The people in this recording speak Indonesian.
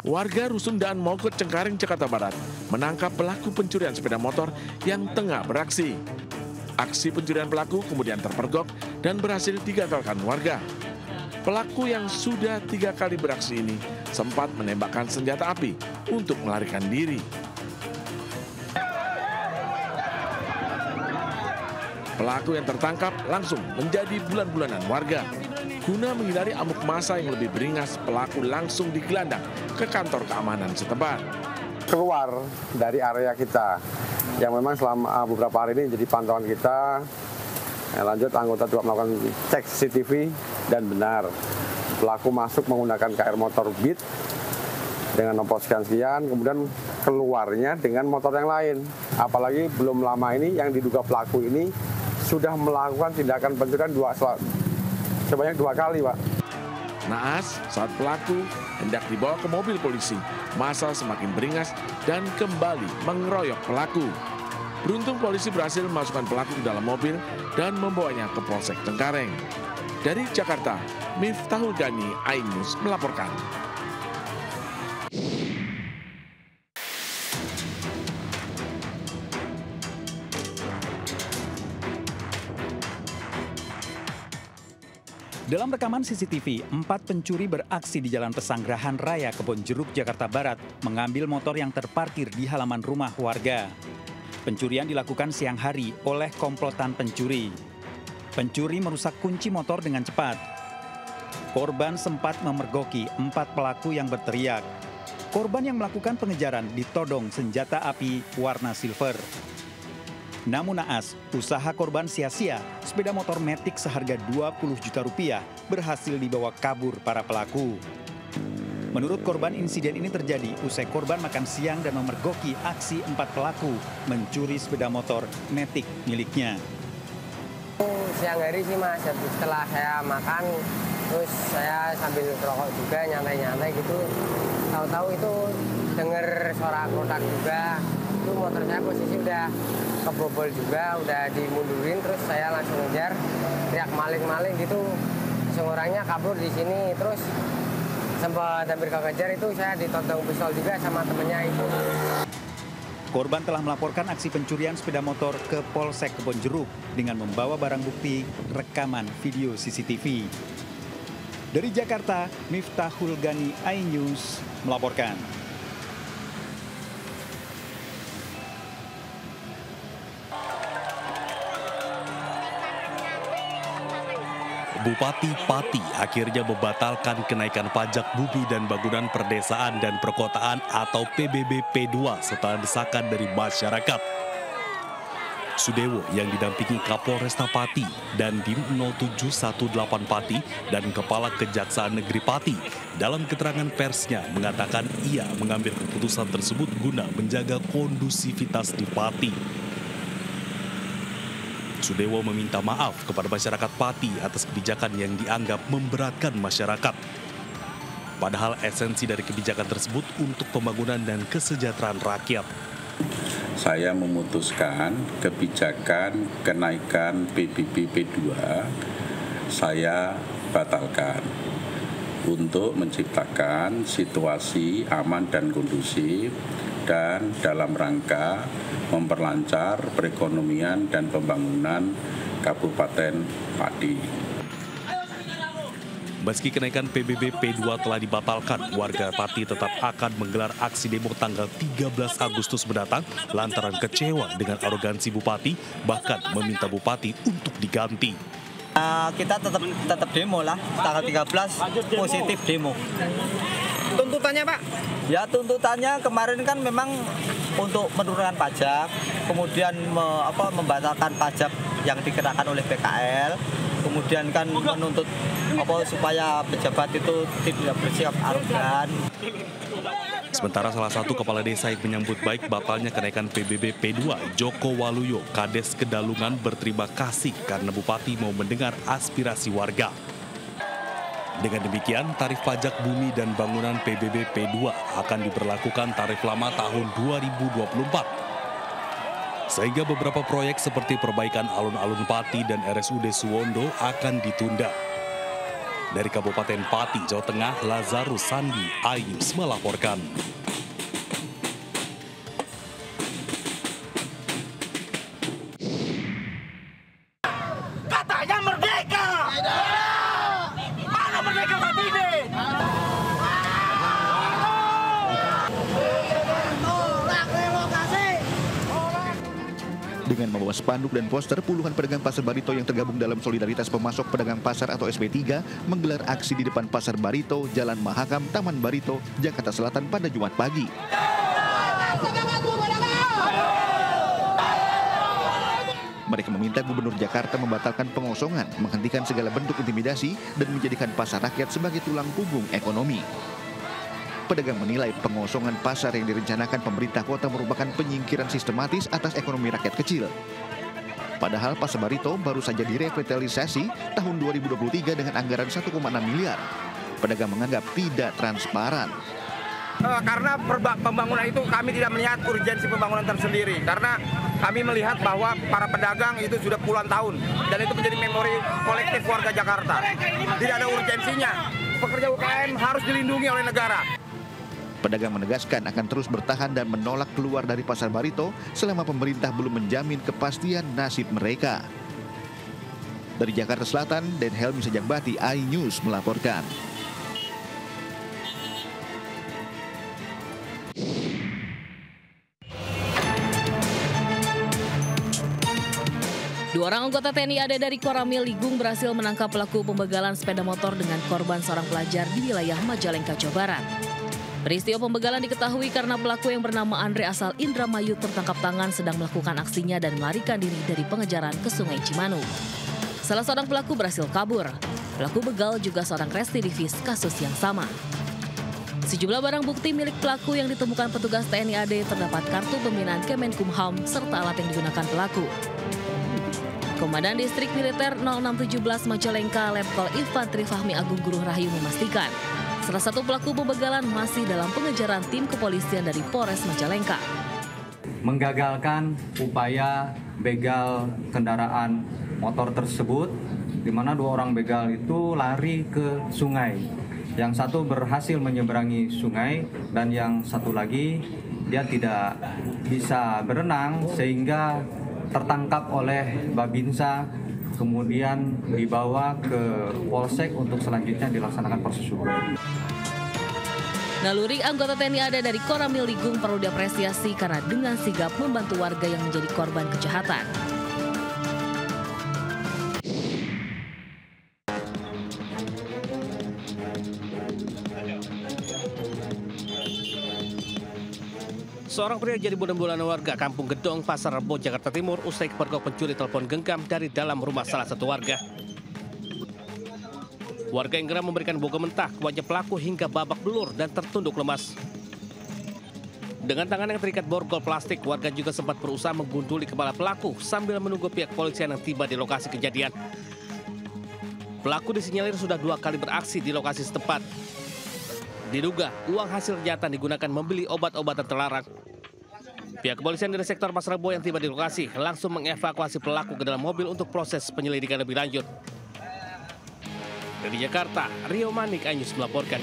Warga Rusun dan Mogot Cengkareng, Jakarta Barat menangkap pelaku pencurian sepeda motor yang tengah beraksi. Aksi pencurian pelaku kemudian terpergok dan berhasil digagalkan warga. Pelaku yang sudah 3 kali beraksi ini sempat menembakkan senjata api untuk melarikan diri. Pelaku yang tertangkap langsung menjadi bulan-bulanan warga. Guna menghindari amuk massa yang lebih beringas, pelaku langsung digelandang ke kantor keamanan setempat. Keluar dari area kita, yang memang selama beberapa hari ini jadi pantauan kita. Lanjut, anggota juga melakukan cek CCTV dan benar pelaku masuk menggunakan KR motor Beat dengan nomor sekian-sekian, kemudian keluarnya dengan motor yang lain. Apalagi belum lama ini yang diduga pelaku ini sudah melakukan tindakan pencurian sebanyak 2 kali, Pak. Naas, saat pelaku hendak dibawa ke mobil polisi, massa semakin beringas dan kembali mengeroyok pelaku. Beruntung polisi berhasil memasukkan pelaku ke dalam mobil dan membawanya ke Polsek Cengkareng. Dari Jakarta, Miftahul Gani, iNews melaporkan. Dalam rekaman CCTV, 4 pencuri beraksi di Jalan Pesanggerahan Raya Kebonjeruk, Jakarta Barat, mengambil motor yang terparkir di halaman rumah warga. Pencurian dilakukan siang hari oleh komplotan pencuri. Pencuri merusak kunci motor dengan cepat. Korban sempat memergoki 4 pelaku yang berteriak. Korban yang melakukan pengejaran ditodong senjata api warna silver. Namun naas, usaha korban sia-sia, sepeda motor Matic seharga 20 juta rupiah berhasil dibawa kabur para pelaku. Menurut korban, insiden ini terjadi usai korban makan siang dan memergoki aksi 4 pelaku mencuri sepeda motor Matic miliknya. Siang hari sih Mas, setelah saya makan, terus saya sambil rokok juga, nyantai-nyantai gitu. Tahu-tahu itu dengar suara kotak juga. Itu motor saya posisi udah kebobol juga, udah dimundurin, terus saya langsung ngejar, teriak maling-maling gitu. Langsung orangnya kabur di sini, terus sempat hampir kekejar, itu saya ditodong pistol juga sama temennya itu. Korban telah melaporkan aksi pencurian sepeda motor ke Polsek Kebonjeruk dengan membawa barang bukti rekaman video CCTV. Dari Jakarta, Miftahul Gani, iNews melaporkan. Bupati Pati akhirnya membatalkan kenaikan pajak bumi dan bangunan perdesaan dan perkotaan atau PBB P2 setelah desakan dari masyarakat. Sudewo yang didampingi Kapolresta Pati dan Dim 0718 Pati dan Kepala Kejaksaan Negeri Pati dalam keterangan persnya mengatakan ia mengambil keputusan tersebut guna menjaga kondusivitas di Pati. Sudewo meminta maaf kepada masyarakat Pati atas kebijakan yang dianggap memberatkan masyarakat. Padahal esensi dari kebijakan tersebut untuk pembangunan dan kesejahteraan rakyat. Saya memutuskan kebijakan kenaikan PBB P2 saya batalkan untuk menciptakan situasi aman dan kondusif dan dalam rangka memperlancar perekonomian dan pembangunan Kabupaten Pati. Meski kenaikan PBB P2 telah dibatalkan, warga Pati tetap akan menggelar aksi demo tanggal 13 Agustus mendatang lantaran kecewa dengan arogansi Bupati, bahkan meminta Bupati untuk diganti. Kita tetap demo lah, tanggal 13 positif demo. Tuntutannya Pak? Ya tuntutannya kemarin kan memang untuk menurunkan pajak, kemudian membatalkan pajak yang dikenakan oleh PKL, kemudian kan menuntut supaya pejabat itu tidak bersikap arogan. Sementara salah satu kepala desa yang menyambut baik batalnya kenaikan PBB P2, Joko Waluyo, Kades Kedalungan berterima kasih karena Bupati mau mendengar aspirasi warga. Dengan demikian, tarif pajak bumi dan bangunan PBB P2 akan diberlakukan tarif lama tahun 2024. Sehingga beberapa proyek seperti perbaikan alun-alun Pati dan RSUD Suwondo akan ditunda. Dari Kabupaten Pati, Jawa Tengah, Lazarus Sandi, iNews melaporkan. Katanya merdeka! Mana merdeka saat ini? Dengan membawa spanduk dan poster, puluhan pedagang Pasar Barito yang tergabung dalam Solidaritas Pemasok Pedagang Pasar atau SP3 menggelar aksi di depan Pasar Barito, Jalan Mahakam, Taman Barito, Jakarta Selatan pada Jumat pagi. Mereka meminta Gubernur Jakarta membatalkan pengosongan, menghentikan segala bentuk intimidasi, dan menjadikan pasar rakyat sebagai tulang punggung ekonomi. Pedagang menilai pengosongan pasar yang direncanakan pemerintah kota merupakan penyingkiran sistematis atas ekonomi rakyat kecil. Padahal Pasar Barito baru saja direvitalisasi tahun 2023 dengan anggaran 1,6 miliar. Pedagang menganggap tidak transparan. Karena pembangunan itu kami tidak melihat urgensi pembangunan tersendiri. Karena kami melihat bahwa para pedagang itu sudah puluhan tahun. Dan itu menjadi memori kolektif warga Jakarta. Tidak ada urgensinya. Pekerja UKM harus dilindungi oleh negara. Pedagang menegaskan akan terus bertahan dan menolak keluar dari Pasar Barito selama pemerintah belum menjamin kepastian nasib mereka. Dari Jakarta Selatan, Den Helmi Sejagbati, iNews melaporkan. Dua orang anggota TNI AD dari Koramil Ligung berhasil menangkap pelaku pembegalan sepeda motor dengan korban seorang pelajar di wilayah Majalengka, Jawa Barat. Peristiwa pembegalan diketahui karena pelaku yang bernama Andre asal Indramayu tertangkap tangan sedang melakukan aksinya dan melarikan diri dari pengejaran ke Sungai Cimanuk. Salah seorang pelaku berhasil kabur. Pelaku begal juga seorang residivis kasus yang sama. Sejumlah barang bukti milik pelaku yang ditemukan petugas TNI AD terdapat kartu pembinaan Kemenkumham serta alat yang digunakan pelaku. Komandan Distrik Militer 0617 Majalengka, Letkol Infantri Fahmi Agung Guru Rahayu memastikan salah satu pelaku pembegalan masih dalam pengejaran tim kepolisian dari Polres Majalengka. Menggagalkan upaya begal kendaraan motor tersebut, di mana dua orang begal itu lari ke sungai. Yang satu berhasil menyeberangi sungai dan yang satu lagi dia tidak bisa berenang sehingga tertangkap oleh Babinsa, kemudian dibawa ke Polsek untuk selanjutnya dilaksanakan proses hukum. Naluri anggota TNI AD dari Koramil Ligung perlu diapresiasi karena dengan sigap membantu warga yang menjadi korban kejahatan. Seorang pria jadi bulan-bulanan warga Kampung Gedong, Pasar Rebo, Jakarta Timur usai kepergok pencuri telepon genggam dari dalam rumah salah satu warga. Warga yang geram memberikan boga mentah ke wajah pelaku hingga babak belur dan tertunduk lemas. Dengan tangan yang terikat borgol plastik, warga juga sempat berusaha menggunduli kepala pelaku sambil menunggu pihak kepolisian yang tiba di lokasi kejadian. Pelaku disinyalir sudah 2 kali beraksi di lokasi setempat. Diduga uang hasil kejahatan digunakan membeli obat-obatan terlarang. Pihak kepolisian dari sektor Pasar Rebo yang tiba di lokasi langsung mengevakuasi pelaku ke dalam mobil untuk proses penyelidikan lebih lanjut. Dari Jakarta, Rio Manik, iNews melaporkan.